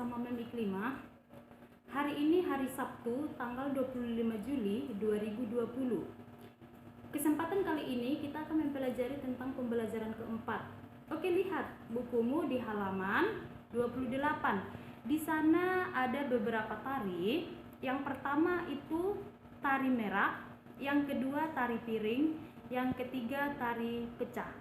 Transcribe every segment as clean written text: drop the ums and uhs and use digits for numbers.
bersama Mem Iklima. Hari ini hari Sabtu tanggal 25 Juli 2020. Kesempatan kali ini kita akan mempelajari tentang pembelajaran keempat. Oke, lihat bukumu di halaman 28. Di sana ada beberapa tari. Yang pertama itu tari merah, yang kedua tari piring, yang ketiga tari pecah.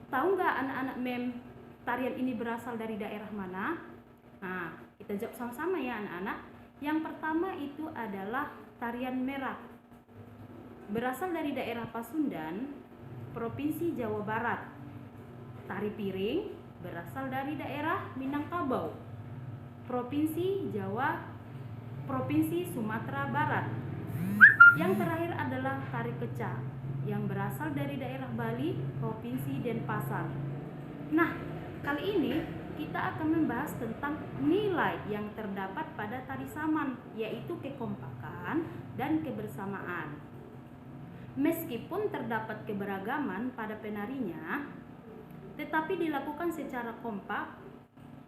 Tahu nggak anak-anak Mem tarian ini berasal dari daerah mana? Nah, kita jawab sama-sama ya anak-anak. Yang pertama itu adalah tarian merah. Berasal dari daerah Pasundan, Provinsi Jawa Barat. Tari piring berasal dari daerah Minangkabau, Provinsi Sumatera Barat. Yang terakhir adalah tari pecah yang berasal dari daerah Bali, Provinsi Denpasar. Nah, kali ini kita akan membahas tentang nilai yang terdapat pada tari saman, yaitu kekompakan dan kebersamaan. Meskipun terdapat keberagaman pada penarinya, tetapi dilakukan secara kompak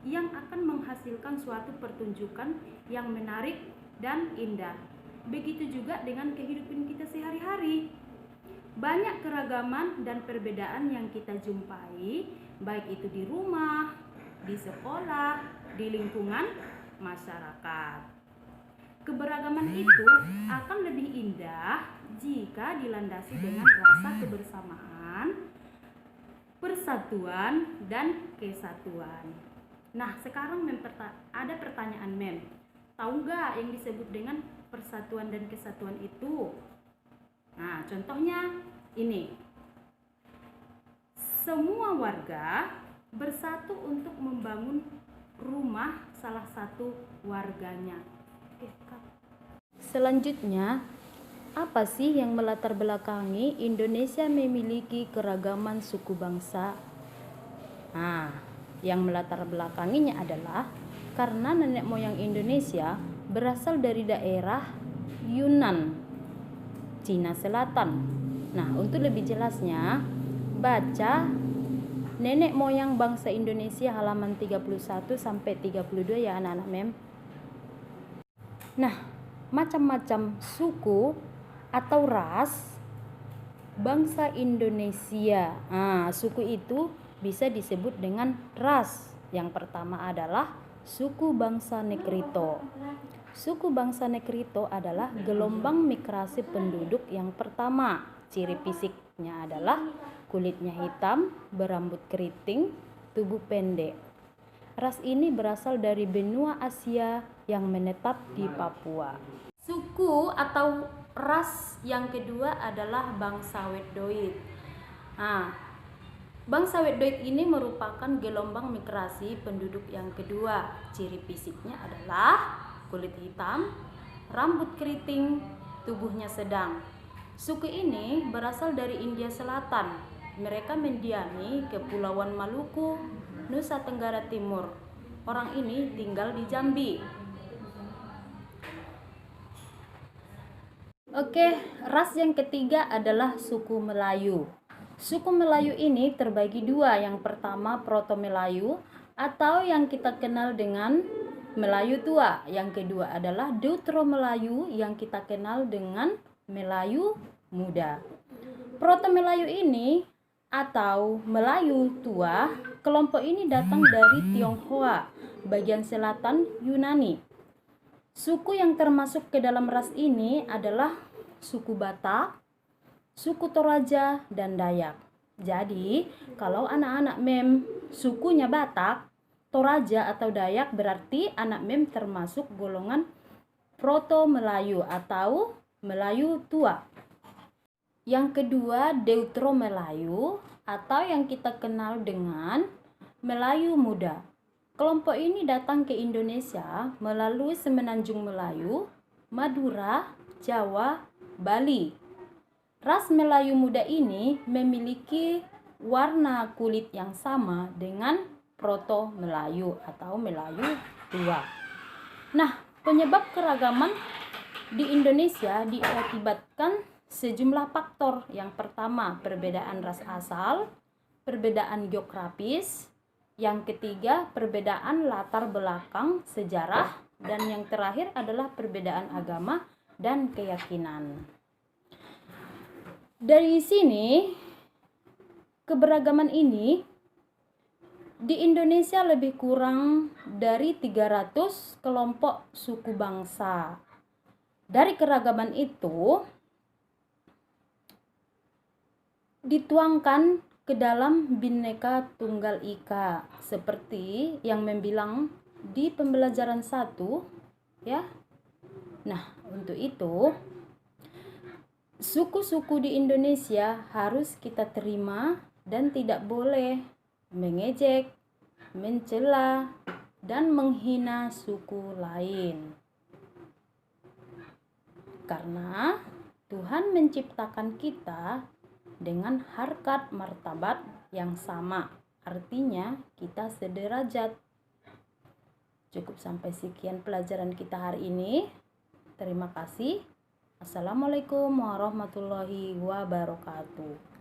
yang akan menghasilkan suatu pertunjukan yang menarik dan indah. Begitu juga dengan kehidupan kita sehari-hari. Banyak keragaman dan perbedaan yang kita jumpai, baik itu di rumah, di sekolah, di lingkungan masyarakat. Keberagaman itu akan lebih indah jika dilandasi dengan rasa kebersamaan, persatuan, dan kesatuan. Nah, sekarang ada pertanyaan Mem. Tahu nggak yang disebut dengan persatuan dan kesatuan itu? Nah, contohnya ini. Semua warga bersatu untuk membangun rumah salah satu warganya. Selanjutnya, apa sih yang melatar belakangi Indonesia memiliki keragaman suku bangsa? Nah, yang melatar belakanginya adalah karena nenek moyang Indonesia berasal dari daerah Yunan, Cina Selatan. Nah, untuk lebih jelasnya, baca Nenek Moyang Bangsa Indonesia halaman 31 sampai 32 ya anak-anak Mem. Nah, macam-macam suku atau ras bangsa Indonesia. Nah, suku itu bisa disebut dengan ras. Yang pertama adalah suku bangsa Negrito. Suku bangsa Negrito adalah gelombang migrasi penduduk yang pertama. Ciri fisiknya adalah kulitnya hitam, berambut keriting, tubuh pendek. Ras ini berasal dari benua Asia yang menetap di Papua. Suku atau ras yang kedua adalah bangsa Weddoid. Nah, bangsa Weddoid ini merupakan gelombang migrasi penduduk yang kedua. Ciri fisiknya adalah kulit hitam, rambut keriting, tubuhnya sedang. Suku ini berasal dari India Selatan. Mereka mendiami Kepulauan Maluku, Nusa Tenggara Timur. Orang ini tinggal di Jambi. Oke, ras yang ketiga adalah suku Melayu. Suku Melayu ini terbagi dua. Yang pertama Proto Melayu atau yang kita kenal dengan Melayu tua. Yang kedua adalah Deutero Melayu yang kita kenal dengan Melayu muda. Proto Melayu ini atau Melayu tua, kelompok ini datang dari Tionghoa, bagian selatan Yunani. Suku yang termasuk ke dalam ras ini adalah suku Batak, suku Toraja, dan Dayak. Jadi, kalau anak-anak Mem sukunya Batak, Toraja atau Dayak, berarti anak Mem termasuk golongan Proto Melayu atau Melayu tua. Yang kedua, Deutero Melayu atau yang kita kenal dengan Melayu muda. Kelompok ini datang ke Indonesia melalui Semenanjung Melayu, Madura, Jawa, Bali. Ras Melayu muda ini memiliki warna kulit yang sama dengan Proto Melayu atau Melayu tua. Nah, penyebab keragaman di Indonesia diakibatkan sejumlah faktor. Yang pertama, perbedaan ras asal, perbedaan geografis, Yang ketiga, perbedaan latar belakang sejarah, dan yang terakhir adalah perbedaan agama dan keyakinan. Dari sini, keberagaman ini di Indonesia lebih kurang dari 300 kelompok suku bangsa. Dari keragaman itu dituangkan ke dalam Bhinneka Tunggal Ika, seperti yang membilang di pembelajaran 1 ya. Nah, untuk itu suku-suku di Indonesia harus kita terima dan tidak boleh mengejek, mencela, dan menghina suku lain. Karena Tuhan menciptakan kita dengan harkat martabat yang sama. Artinya kita sederajat. Cukup sampai sekian pelajaran kita hari ini. Terima kasih. Assalamualaikum warahmatullahi wabarakatuh.